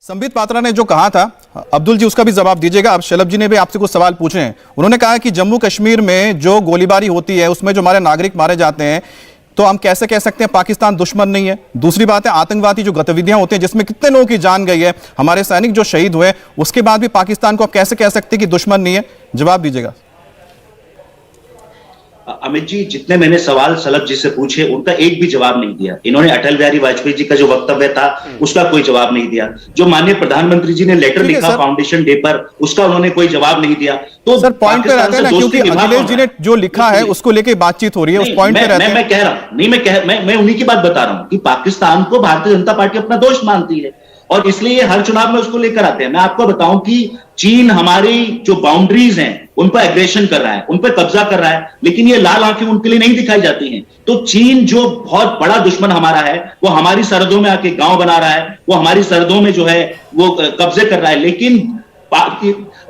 संबित पात्रा ने जो कहा था, अब्दुल जी उसका भी जवाब दीजिएगा। अब शलभ जी ने भी आपसे कुछ सवाल पूछे हैं। उन्होंने कहा कि जम्मू कश्मीर में जो गोलीबारी होती है उसमें जो हमारे नागरिक मारे जाते हैं, तो हम कैसे कह सकते हैं पाकिस्तान दुश्मन नहीं है। दूसरी बात है आतंकवादी जो गतिविधियां होती हैं जिसमें कितने लोगों की जान गई है, हमारे सैनिक जो शहीद हुए, उसके बाद भी पाकिस्तान को आप कैसे कह सकते हैं कि दुश्मन नहीं है। जवाब दीजिएगा। अमित जी, जितने मैंने सवाल शलभ जी से पूछे उनका एक भी जवाब नहीं दिया। इन्होंने अटल बिहारी वाजपेयी जी का जो वक्तव्य था उसका कोई जवाब नहीं दिया। जो माननीय प्रधानमंत्री जी ने लेटर लिखा फाउंडेशन डे पर, उसका उन्होंने कोई जवाब नहीं दिया। तो सर पॉइंट पे रहते हैं ना, क्योंकि अखिलेश जी ने जो लिखा है उसको लेके बातचीत हो रही है, उस पॉइंट पे रहते हैं। मैं कह रहा हूं, नहीं मैं उन्हीं की बात बता रहा हूं कि पाकिस्तान को भारतीय जनता पार्टी अपना दोस्त मानती है और इसलिए हर चुनाव में उसको लेकर आते हैं। मैं आपको बताऊं कि चीन हमारी जो बाउंड्रीज हैं उन पर एग्रेशन कर रहा है, उन पर कब्जा कर रहा है, लेकिन ये लाल आंखें उनके लिए नहीं दिखाई जाती हैं। तो चीन जो बहुत बड़ा दुश्मन हमारा है, वो हमारी सरहदों में आके गांव बना रहा है, वो हमारी सरहदों में जो है वो कब्जे कर रहा है, लेकिन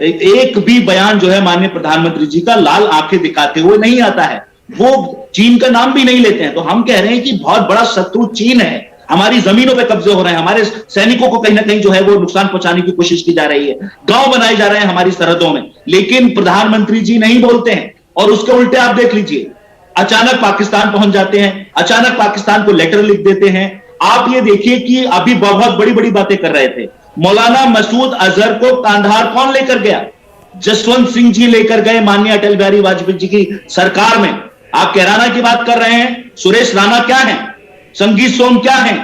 एक भी बयान जो है माननीय प्रधानमंत्री जी का लाल आंखें दिखाते हुए नहीं आता है। वो चीन का नाम भी नहीं लेते हैं। तो हम कह रहे हैं कि बहुत बड़ा शत्रु चीन है, हमारी जमीनों पे कब्जे हो रहे हैं, हमारे सैनिकों को कहीं ना कहीं जो है वो नुकसान पहुंचाने की कोशिश की जा रही है, गांव बनाए जा रहे हैं हमारी सरहदों में, लेकिन प्रधानमंत्री जी नहीं बोलते हैं। और उसके उल्टे आप देख लीजिए, अचानक पाकिस्तान पहुंच जाते हैं, अचानक पाकिस्तान को लेटर लिख देते हैं। आप ये देखिए कि अभी बहुत बड़ी बड़ी बातें कर रहे थे। मौलाना मसूद अजहर को कांधार कौन लेकर गया? जसवंत सिंह जी लेकर गए माननीय अटल बिहारी वाजपेयी जी की सरकार में। आप कैराना की बात कर रहे हैं, सुरेश राणा क्या है, संगीत सोम क्या है,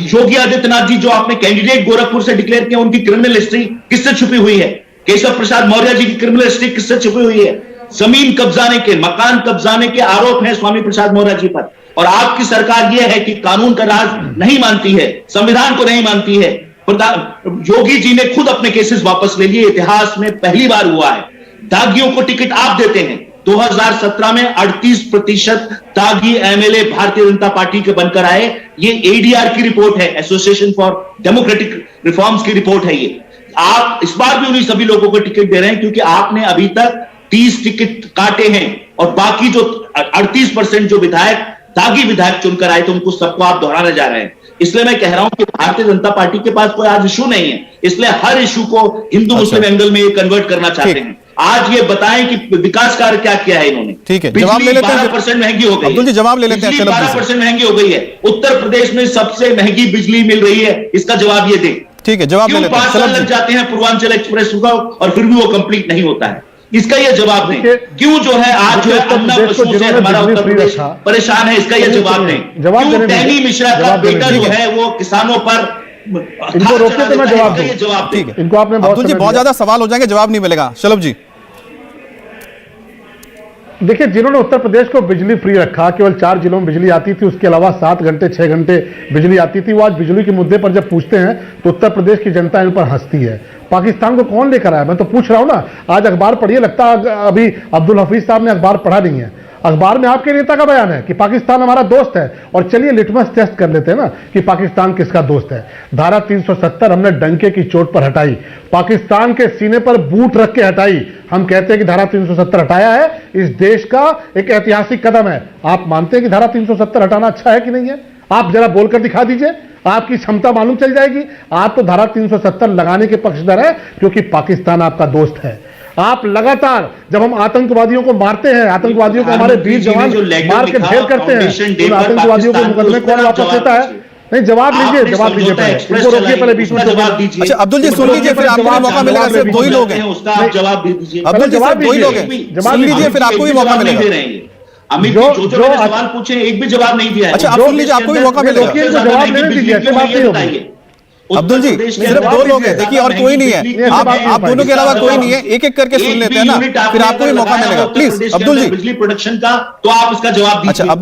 योगी आदित्यनाथ जी जो आपने कैंडिडेट गोरखपुर से डिक्लेयर किया, उनकी क्रिमिनल हिस्ट्री किससे छुपी हुई है? केशव प्रसाद मौर्य जी की क्रिमिनल हिस्ट्री किससे छुपी हुई है? जमीन कब्जाने के, मकान कब्जाने के आरोप हैं स्वामी प्रसाद मौर्य जी पर। और आपकी सरकार यह है कि कानून का राज नहीं मानती है, संविधान को नहीं मानती है। योगी जी ने खुद अपने केसेस वापस ले लिए, इतिहास में पहली बार हुआ है। दागियों को टिकट आप देते हैं। 2017 में 38% दागी एमएलए भारतीय जनता पार्टी के बनकर आए। ये एडीआर की रिपोर्ट है, एसोसिएशन फॉर डेमोक्रेटिक रिफॉर्म्स की रिपोर्ट है ये। आप इस बार भी उन्हीं सभी लोगों को टिकट दे रहे हैं क्योंकि आपने अभी तक 30 टिकट काटे हैं और बाकी जो 38% जो विधायक दागी विधायक चुनकर आए थे उनको सबको आप दोहराने जा रहे हैं। इसलिए मैं कह रहा हूं कि भारतीय जनता पार्टी के पास कोई आज इशू नहीं है, इसलिए हर इशू को हिंदू मुस्लिम एंगल में कन्वर्ट करना चाहते हैं। आज ये बताएं कि विकास कार्य क्या किया है इन्होंने। ठीक है, जवाब ले लेते हैं। 12% महंगी हो गई। अब्दुल जी जवाब ले लेते हैं। 12% महंगी हो गई है। उत्तर प्रदेश में सबसे महंगी बिजली मिल रही है, इसका जवाब ये दें। ठीक है, जवाब ले लेते हैं। 5 साल लग जाते हैं पूर्वांचल एक्सप्रेस को और फिर भी वो कंप्लीट नहीं होता है, इसका ये जवाब दें। क्यों जो है आज जो है अन्ना पशु से हमारा उत्तर प्रदेश परेशान है, इसका ये जवाब दें। क्यों टैनी मिश्रा का बेटा जो है वो किसानों पर, इनको रोकते तो मैं जवाब दूं। जवाब ठीक है, इनको आपने बहुत ज्यादा सवाल हो जाएंगे, जवाब नहीं मिलेगा। शलभ जी देखिए, जिन्होंने उत्तर प्रदेश को बिजली फ्री रखा, केवल 4 जिलों में बिजली आती थी, उसके अलावा 7 घंटे 6 घंटे बिजली आती थी, वो आज बिजली के मुद्दे पर जब पूछते हैं तो उत्तर प्रदेश की जनता इन पर हंसती है। पाकिस्तान को कौन लेकर आया? मैं तो पूछ रहा हूं ना। आज अखबार पढ़िए, लगता है अभी अब्दुल हफीज साहब ने अखबार पढ़ा नहीं है। अखबार में आपके नेता का बयान है कि पाकिस्तान हमारा दोस्त है। और चलिए लिटमस टेस्ट कर लेते हैं ना कि पाकिस्तान किसका दोस्त है। धारा 370 हमने डंके की चोट पर हटाई, पाकिस्तान के सीने पर बूट रख के हटाई। हम कहते हैं कि धारा 370 हटाया है, इस देश का एक ऐतिहासिक कदम है। आप मानते हैं कि धारा 370 हटाना अच्छा है कि नहीं है? आप जरा बोलकर दिखा दीजिए, आपकी क्षमता मालूम चल जाएगी। आप तो धारा 370 लगाने के पक्षधर है क्योंकि पाकिस्तान आपका दोस्त है। आप लगातार जब हम आतंकवादियों को मारते हैं, आतंकवादियों को हमारे वीर जवान मार के ढेर करते हैं, तो आतंकवादियों को मुकदमे कौन वापस लेता है? नहीं, जवाब लीजिए, जवाब लीजिए पहले, इनको रोकिए पहले, बीच में जवाब दीजिए। अच्छा अब्दुल जी सुन लीजिए, फिर आपको मौका मिलेगा। सिर्फ 2 ही लोग हैं, उसका आप जवाब दे दीजिए। अब्दुल जी सिर्फ 2 ही लोग हैं, सुन लीजिए, फिर आपको भी मौका मिलेगा। अमित जी जो सवाल पूछे एक भी जवाब नहीं दिया है। अच्छा आप सुन लीजिए, आपको भी मौका मिलेगा। जवाब नहीं दीजिए, ऐसी बात नहीं होगी। अब्दुल जी सिर्फ 2 लोग हैं, देखिए और कोई नहीं है। आप दोनों के अलावा कोई नहीं है, एक करके सुन लेते हैं ना, फिर आपको भी मौका मिलेगा। प्लीज अब्दुल जी, बिजली प्रोडक्शन का तो आप इसका जवाब दीजिए। अच्छा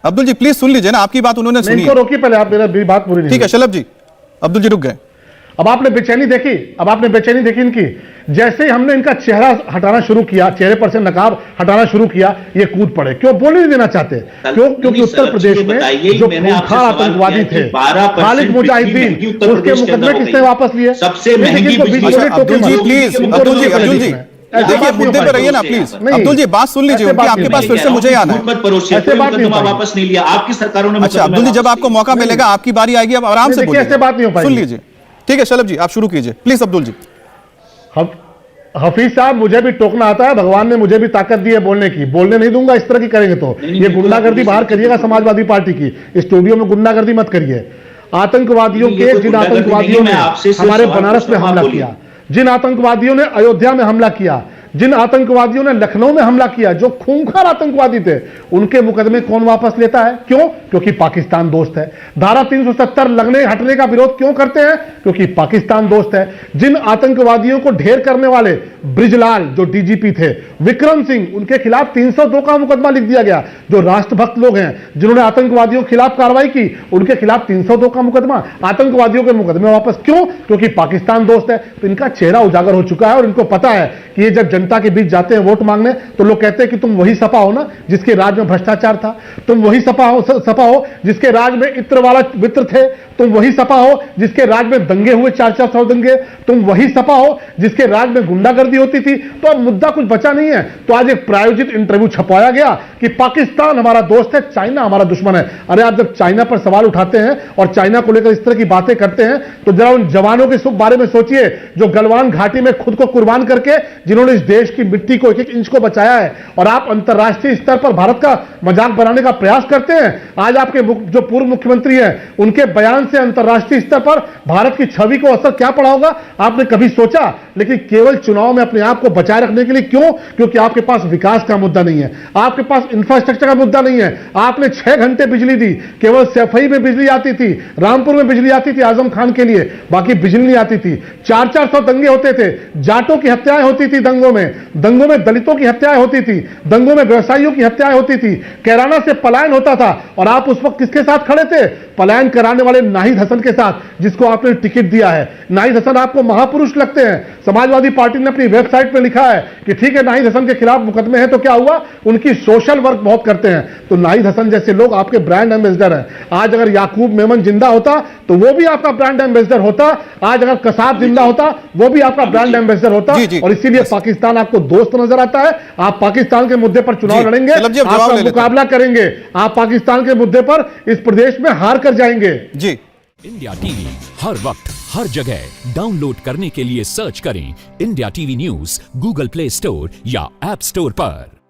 अब्दुल जी प्लीज सुन लीजिए ना, आपकी बात उन्होंने सुनी। इनको रोकिए पहले, आप मेरी बात पूरी नहीं। ठीक है शलभ जी, अब्दुल जी रुक गए। अब आपने बेचैनी देखी इनकी। जैसे ही हमने इनका चेहरा हटाना शुरू किया, चेहरे पर से नकाब हटाना शुरू किया, ये कूद पड़े। क्यों? बोलने नहीं देना चाहते। क्यों? क्योंकि उत्तर प्रदेश में जो खूंखार आतंकवादी थे, खालिद मुजाहिदीन, उसके मुकदमे किसने वापस लिए? सबसे महंगी अब्दुल जी प्लीज, अब्दुल जी देखिए मुद्दे पे रहिए ना प्लीज। अब्दुल जी बात सुन लीजिए, आपके पास फिर से मुझे आना है। वापस नहीं लिया आपकी सरकारों ने। अच्छा अब्दुल जी जब आपको मौका मिलेगा, आपकी बारी आएगी, अब आराम से बोलिए, सुन लीजिए। ठीक है शलभ जी, आप शुरू कीजिए प्लीज। अब्दुल जी। हफीज साहब, मुझे भी टोकना आता है, भगवान ने मुझे भी ताकत दी है बोलने की, बोलने नहीं दूंगा इस तरह की करेंगे तो। ये गुंडागर्दी बाहर करिएगा समाजवादी पार्टी की, स्टूडियो में गुंडागर्दी मत करिए। आतंकवादियों के, जिन आतंकवादियों ने हमारे बनारस में हमला किया, जिन आतंकवादियों ने अयोध्या में हमला किया, जिन आतंकवादियों ने लखनऊ में हमला किया, जो खूंखार आतंकवादी थे, उनके मुकदमे कौन वापस लेता है? क्यों? क्योंकि पाकिस्तान दोस्त है। धारा 370 लगने हटने का विरोध क्यों करते हैं? क्योंकि पाकिस्तान दोस्त है। जिन आतंकवादियों को ढेर करने वाले ब्रिजलाल जो डीजीपी थे, विक्रम सिंह, उनके खिलाफ 302 का मुकदमा लिख दिया गया। जो राष्ट्रभक्त लोग हैं, जिन्होंने आतंकवादियों के खिलाफ कार्रवाई की, उनके खिलाफ 302 का मुकदमा। आतंकवादियों के मुकदमे वापस क्यों? क्योंकि पाकिस्तान दोस्त है। तो इनका चेहरा उजागर हो चुका है और इनको पता है कि ये जब जनता के बीच जाते हैं वोट मांगने, तो लोग कहते हैं कि तुम वही सपा हो ना जिसके राज में भ्रष्टाचार था, तुम वही सपा हो जिसके राज में इत्र वाला वित्र थे, तुम वही सपा हो जिसके राज में दंगे हुए 400 दंगे, तुम वही सपा हो जिसके राज में गुंडागर्दी होती थी। तो अब मुद्दा कुछ बचा नहीं है। तो आज एक प्रायोजित इंटरव्यू छपवाया गया कि पाकिस्तान हमारा दोस्त है, चाइना हमारा दुश्मन है। अरे आप जब चाइना पर सवाल उठाते हैं और चाइना को लेकर इस तरह की बातें करते हैं, तो जरा उन जवानों के बारे में सोचिए जो गलवान घाटी में खुद को कुर्बान करके, जिन्होंने इस देश की मिट्टी को एक एक इंच को बचाया है। और आप अंतर्राष्ट्रीय स्तर पर भारत का मजाक बनाने का प्रयास करते हैं। आज आपके जो पूर्व मुख्यमंत्री हैं, उनके बयान से अंतर्राष्ट्रीय स्तर पर भारत की छवि को असर क्या पड़ा होगा, आपने कभी सोचा? लेकिन केवल चुनाव में अपने आप को बचाए रखने के लिए। क्यों? क्योंकि आपके पास विकास का मुद्दा नहीं है, आपके पास इंफ्रास्ट्रक्चर का मुद्दा नहीं है। आपने 6 घंटे बिजली दी, केवल सैफई में बिजली आती थी, रामपुर में बिजली आती थी आजम खान के लिए, बाकी बिजली नहीं आती थी। 400 दंगे होते थे, जाटों की हत्याएं होती थी दंगों में दलितों की हत्याएं होती थी, दंगों में व्यवसायियों की हत्याएं होती थी, कैराना से पलायन होता था। और आप उस वक्त किसके साथ खड़े थे? पलायन कराने वाले नाहिद हसन के साथ, जिसको आपने टिकट दिया है। नाहिद हसन आपको महापुरुष लगते हैं। समाजवादी पार्टी ने अपनी वेबसाइट पर लिखा है कि ठीक है, नाहिद हसन के खिलाफ मुकदमे हैं, तो क्या हुआ? उनकी सोशल वर्क बहुत करते हैं। तो नाहिद हसन जैसे लोग आपके ब्रांड एम्बेसडर हैं। आज अगर याकूब मेमन जिंदा होता तो वो भी आपका ब्रांड एम्बेसडर होता। आज अगर कसाब जिंदा होता, वो भी आपका ब्रांड एम्बेसडर होता। और इसीलिए पाकिस्तान आपको दोस्त नजर आता है। आप पाकिस्तान के मुद्दे पर चुनाव लड़ेंगे, आपका मुकाबला करेंगे, आप पाकिस्तान के मुद्दे पर इस प्रदेश में हार कर जाएंगे। जी। इंडिया टीवी हर वक्त हर जगह डाउनलोड करने के लिए सर्च करें India TV news Google play store या ऐप स्टोर पर।